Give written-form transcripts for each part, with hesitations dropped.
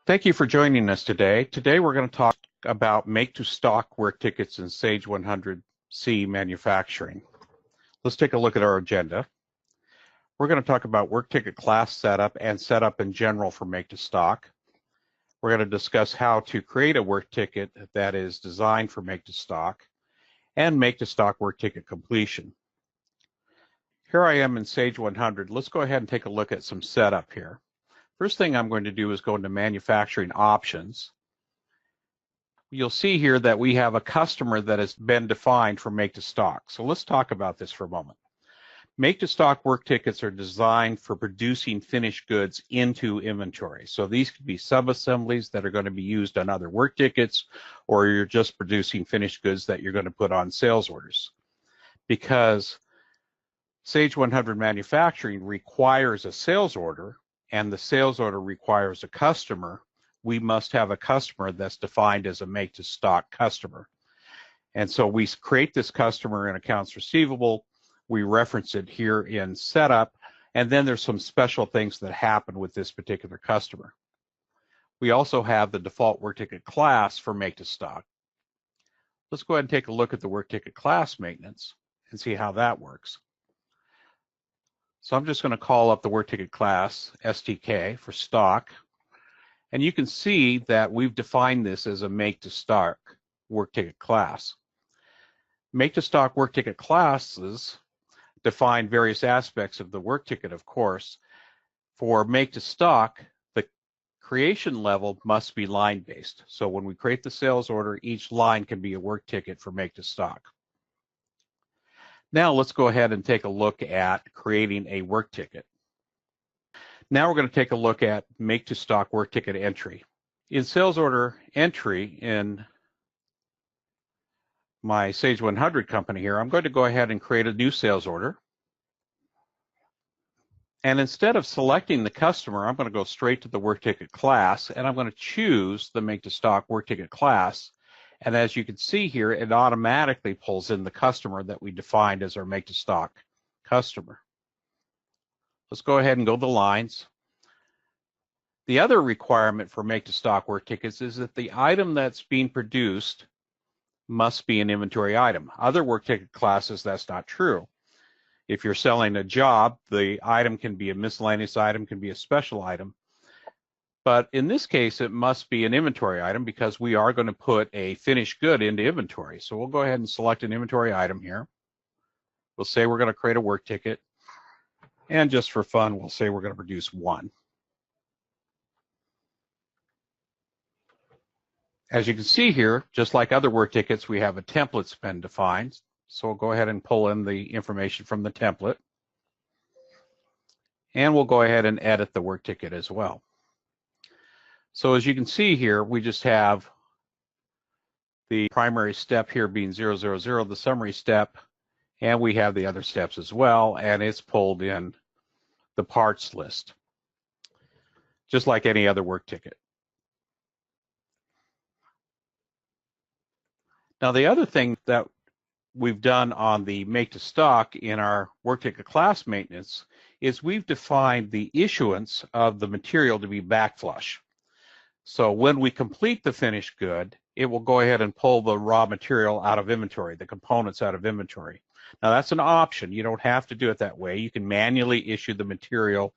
Thank you for joining us today. Today we're going to talk about make-to-stock work tickets in Sage 100C manufacturing. Let's take a look at our agenda. We're going to talk about work ticket class setup and setup in general for make-to-stock. We're going to discuss how to create a work ticket that is designed for make-to-stock and make-to-stock work ticket completion. Here I am in Sage 100. Let's go ahead and take a look at some setup here. First thing I'm going to do is go into manufacturing options. You'll see here that we have a customer that has been defined for make to stock. So let's talk about this for a moment. Make to stock work tickets are designed for producing finished goods into inventory. So these could be sub-assemblies that are going to be used on other work tickets, or you're just producing finished goods that you're going to put on sales orders. Because Sage 100 manufacturing requires a sales order, and the sales order requires a customer, we must have a customer that's defined as a make-to-stock customer. And so we create this customer in accounts receivable, we reference it here in setup, and then there's some special things that happen with this particular customer. We also have the default work ticket class for make-to-stock. Let's go ahead and take a look at the work ticket class maintenance and see how that works. So I'm just going to call up the work ticket class STK for stock, and you can see that we've defined this as a make to stock work ticket class. Make to stock work ticket classes define various aspects of the work ticket, of course. For make to stock, the creation level must be line based. So when we create the sales order, each line can be a work ticket for make to stock. Now let's go ahead and take a look at creating a work ticket. Now we're going to take a look at make to stock work ticket entry. In sales order entry in my Sage 100 company here, I'm going to go ahead and create a new sales order. And instead of selecting the customer, I'm going to go straight to the work ticket class, and I'm going to choose the make to stock work ticket class. And as you can see here, it automatically pulls in the customer that we defined as our make to stock customer. Let's go ahead and go to the lines. The other requirement for make to stock work tickets is that the item that's being produced must be an inventory item. Other work ticket classes, that's not true. If you're selling a job, the item can be a miscellaneous item, can be a special item. But in this case, it must be an inventory item because we are going to put a finished good into inventory. So we'll go ahead and select an inventory item here. We'll say we're going to create a work ticket. And just for fun, we'll say we're going to produce one. As you can see here, just like other work tickets, we have a template's been defined. So we'll go ahead and pull in the information from the template. And we'll go ahead and edit the work ticket as well. So as you can see here, we just have the primary step here being 000, the summary step, and we have the other steps as well, and it's pulled in the parts list, just like any other work ticket. Now the other thing that we've done on the make to stock in our work ticket class maintenance is we've defined the issuance of the material to be back flush. So when we complete the finished good, it will go ahead and pull the raw material out of inventory, the components out of inventory. Now that's an option. You don't have to do it that way. You can manually issue the material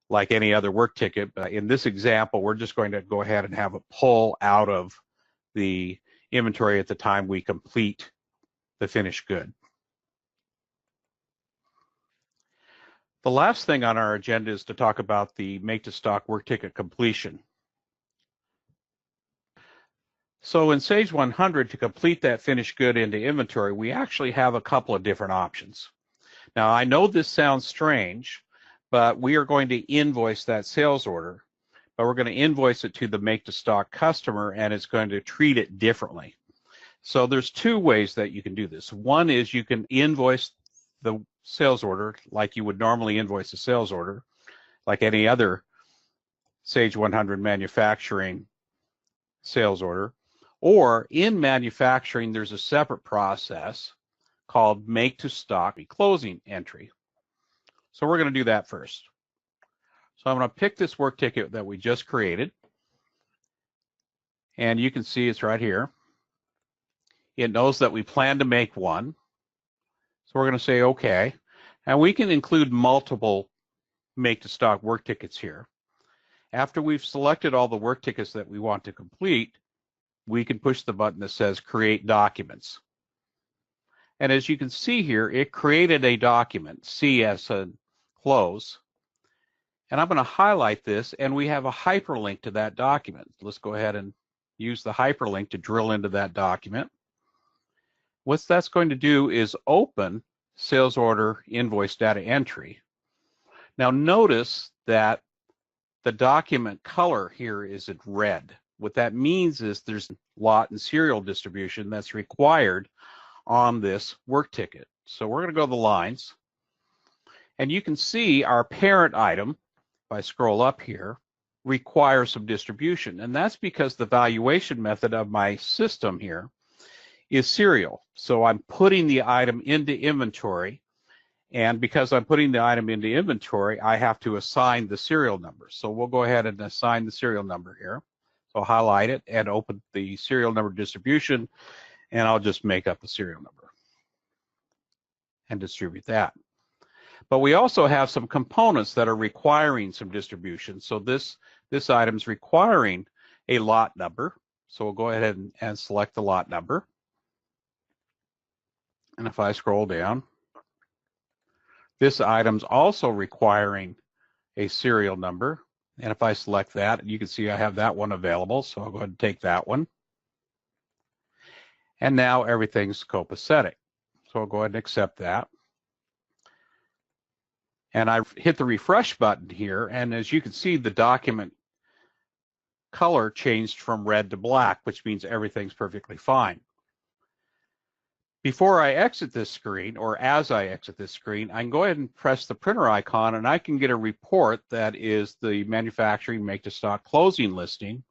like any other work ticket. But in this example, we're just going to go ahead and have it pull out of the inventory at the time we complete the finished good. The last thing on our agenda is to talk about the make to stock work ticket completion. So in Sage 100, to complete that finished good into inventory, we actually have a couple of different options. Now, I know this sounds strange, but we are going to invoice that sales order, but we're going to invoice it to the make-to-stock customer, and it's going to treat it differently. So there's two ways that you can do this. One is you can invoice the sales order like you would normally invoice a sales order, like any other Sage 100 manufacturing sales order. Or in manufacturing, there's a separate process called make to stock closing entry. So we're going to do that first. So I'm going to pick this work ticket that we just created. And you can see it's right here. It knows that we plan to make one. So we're going to say OK. And we can include multiple make to stock work tickets here. After we've selected all the work tickets that we want to complete, we can push the button that says Create Documents. And as you can see here, it created a document, C as a close. And I'm going to highlight this, and we have a hyperlink to that document. Let's go ahead and use the hyperlink to drill into that document. What that's going to do is open sales order invoice data entry. Now notice that the document color here is in red. What that means is there's lot and serial distribution that's required on this work ticket. So we're going to go to the lines, and you can see our parent item, if I scroll up here, requires some distribution. And that's because the valuation method of my system here is serial. So I'm putting the item into inventory, and because I'm putting the item into inventory, I have to assign the serial number. So we'll go ahead and assign the serial number here. So I'll highlight it and open the serial number distribution, and I'll just make up the serial number and distribute that. But we also have some components that are requiring some distribution. So this item is requiring a lot number. So we'll go ahead and select the lot number. And if I scroll down, this item's also requiring a serial number. And if I select that, you can see I have that one available. So I'll go ahead and take that one. And now everything's copacetic. So I'll go ahead and accept that. And I hit the refresh button here. And as you can see, the document color changed from red to black, which means everything's perfectly fine. Before I exit this screen, or as I exit this screen, I can go ahead and press the printer icon, and I can get a report that is the manufacturing make-to-stock closing listing,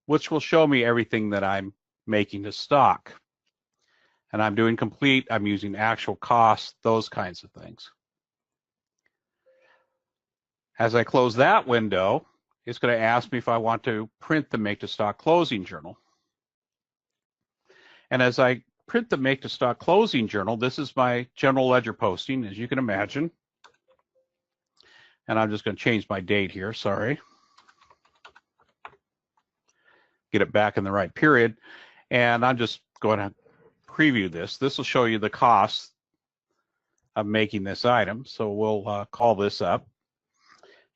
which will show me everything that I'm making to stock. And I'm doing complete, I'm using actual costs, those kinds of things. As I close that window, it's going to ask me if I want to print the make-to-stock closing journal. And as I print the make-to-stock closing journal, this is my general ledger posting, as you can imagine. And I'm just going to change my date here, sorry. Get it back in the right period. And I'm just going to preview this. This will show you the cost of making this item. So we'll call this up.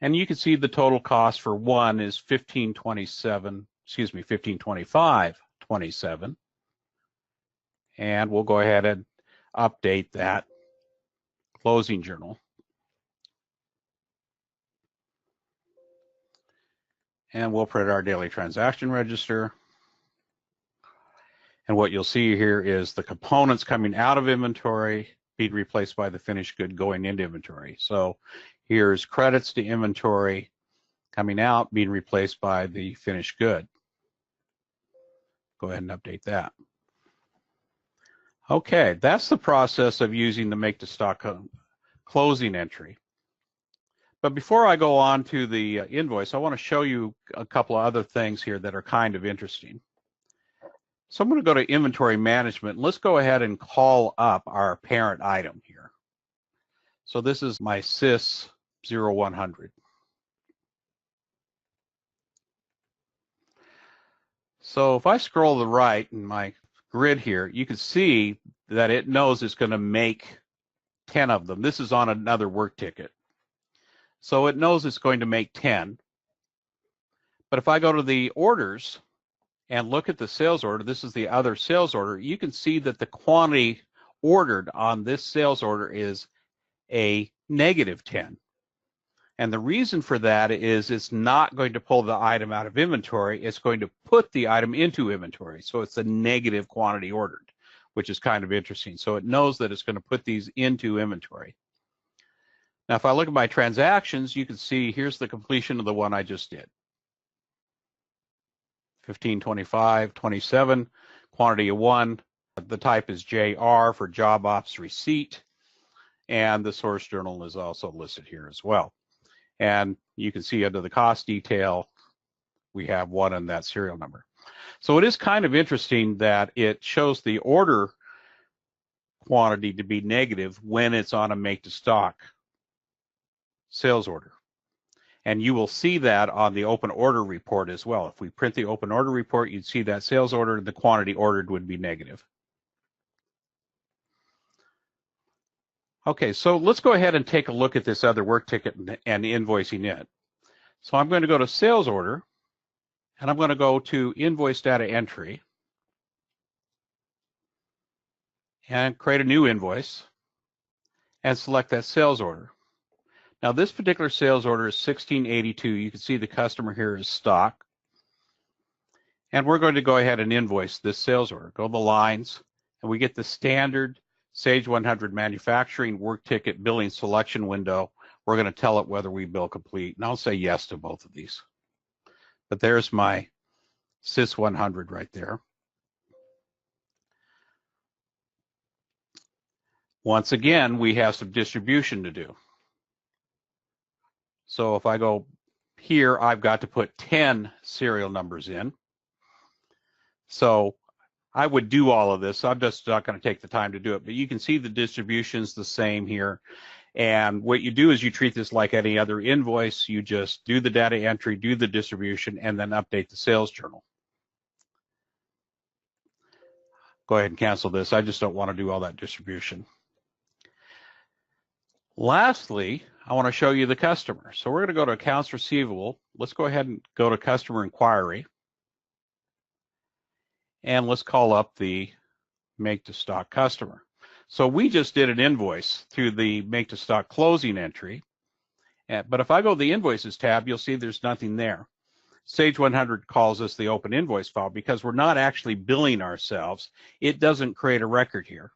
And you can see the total cost for one is $1525.27. And we'll go ahead and update that closing journal. And we'll print our daily transaction register. And what you'll see here is the components coming out of inventory being replaced by the finished good going into inventory. So here's credits to inventory coming out being replaced by the finished good. Go ahead and update that. Okay, that's the process of using the make-to-stock closing entry. But before I go on to the invoice, I want to show you a couple of other things here that are kind of interesting. So I'm going to go to inventory management. Let's go ahead and call up our parent item here. So this is my SYS 0100. So if I scroll to the right in my grid here, you can see that it knows it's going to make 10 of them. This is on another work ticket. So it knows it's going to make 10. But if I go to the orders and look at the sales order, this is the other sales order, you can see that the quantity ordered on this sales order is a -10. And the reason for that is it's not going to pull the item out of inventory, it's going to put the item into inventory. So it's a negative quantity ordered, which is kind of interesting. So it knows that it's going to put these into inventory. Now, if I look at my transactions, you can see here's the completion of the one I just did. 1525.27, quantity of 1. The type is JR for Job Ops Receipt. And the source journal is also listed here as well. And you can see under the cost detail, we have 1 in that serial number. So it is kind of interesting that it shows the order quantity to be negative when it's on a make to stock sales order. And you will see that on the open order report as well. If we print the open order report, you'd see that sales order, the quantity ordered would be negative. Okay, so let's go ahead and take a look at this other work ticket and invoicing it. So I'm going to go to sales order, and I'm going to go to invoice data entry and create a new invoice and select that sales order. Now this particular sales order is 1682. You can see the customer here is stock. And we're going to go ahead and invoice this sales order. Go to the lines, and we get the standard Sage 100 manufacturing work ticket billing selection window. We're going to tell it whether we bill complete, and I'll say yes to both of these. But there's my Sys 100 right there. Once again, we have some distribution to do. So if I go here, I've got to put 10 serial numbers in. So I would do all of this. I'm just not going to take the time to do it, but you can see the distribution's the same here. And what you do is you treat this like any other invoice. You just do the data entry, do the distribution, and then update the sales journal. Go ahead and cancel this. I just don't want to do all that distribution. Lastly, I want to show you the customer. So we're going to go to accounts receivable. Let's go ahead and go to customer inquiry. And let's call up the make to stock customer. So we just did an invoice through the make to stock closing entry. But if I go to the invoices tab, you'll see there's nothing there. Sage 100 calls this the open invoice file because we're not actually billing ourselves. It doesn't create a record here.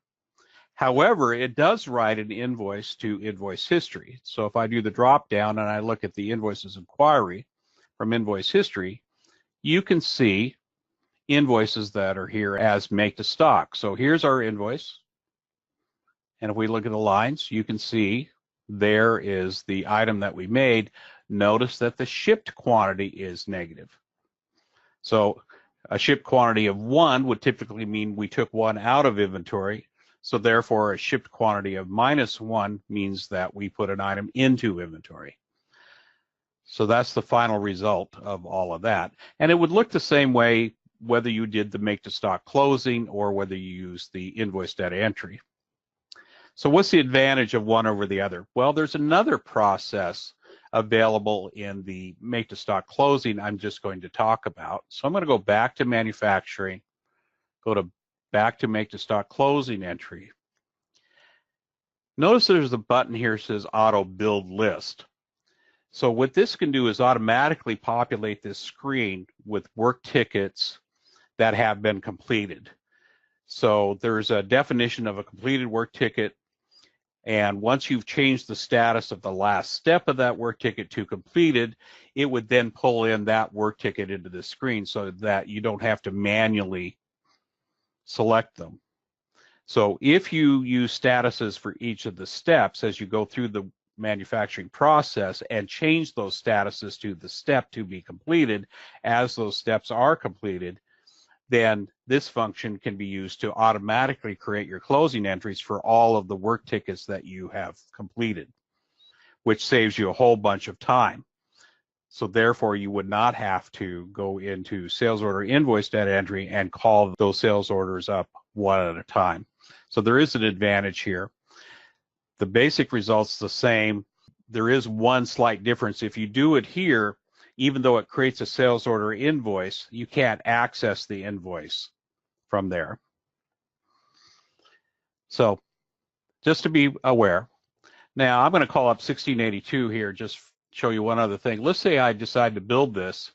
However, it does write an invoice to invoice history. So if I do the drop down and I look at the invoices inquiry from invoice history, you can see invoices that are here as make to stock. So here's our invoice. And if we look at the lines, you can see there is the item that we made. Notice that the shipped quantity is negative. So a shipped quantity of 1 would typically mean we took 1 out of inventory. So therefore, a shipped quantity of -1 means that we put an item into inventory. So that's the final result of all of that. And it would look the same way whether you did the make to stock closing or whether you use the invoice data entry. So what's the advantage of one over the other? Well, there's another process available in the make to stock closing I'm just going to talk about. So I'm going to go back to manufacturing, go to back to make to stock closing entry. Notice there's a button here that says auto build list. So what this can do is automatically populate this screen with work tickets that have been completed. So there's a definition of a completed work ticket, and once you've changed the status of the last step of that work ticket to completed, it would then pull in that work ticket into the screen so that you don't have to manually select them. So if you use statuses for each of the steps as you go through the manufacturing process and change those statuses to the step to be completed, as those steps are completed, then this function can be used to automatically create your closing entries for all of the work tickets that you have completed, which saves you a whole bunch of time. So therefore, you would not have to go into sales order invoice data entry and call those sales orders up one at a time. So there is an advantage here. The basic result's the same. There is one slight difference. If you do it here, even though it creates a sales order invoice, you can't access the invoice from there. So just to be aware. Now I'm going to call up 1682 here, just show you one other thing. Let's say I decide to build this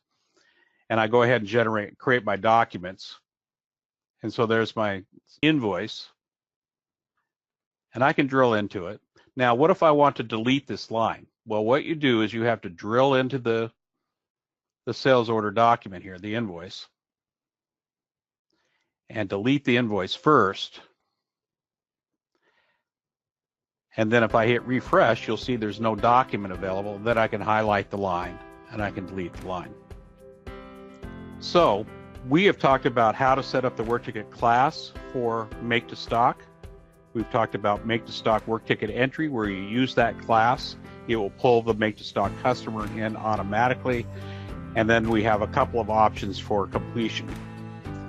and I go ahead and create my documents. And so there's my invoice and I can drill into it. Now, what if I want to delete this line? Well, what you do is you have to drill into the sales order document here, the invoice, and delete the invoice first. And then if I hit refresh, you'll see there's no document available. Then I can highlight the line and I can delete the line. So We have talked about how to set up the work ticket class for make to stock. We've talked about make to stock work ticket entry, where you use that class. It will pull the make to stock customer in automatically. And then we have a couple of options for completion.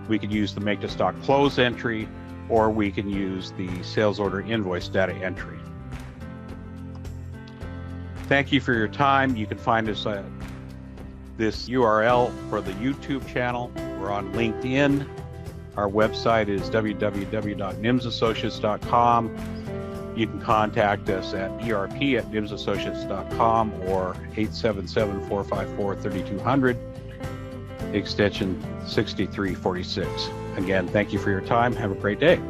We could use the make to stock close entry, or we can use the sales order invoice data entry. Thank you for your time. You can find us at this URL for the YouTube channel. We're on LinkedIn. Our website is www.nimsassociates.com. You can contact us at erp@nimsassociates.com or 877-454-3200, extension 6346. Again, thank you for your time. Have a great day.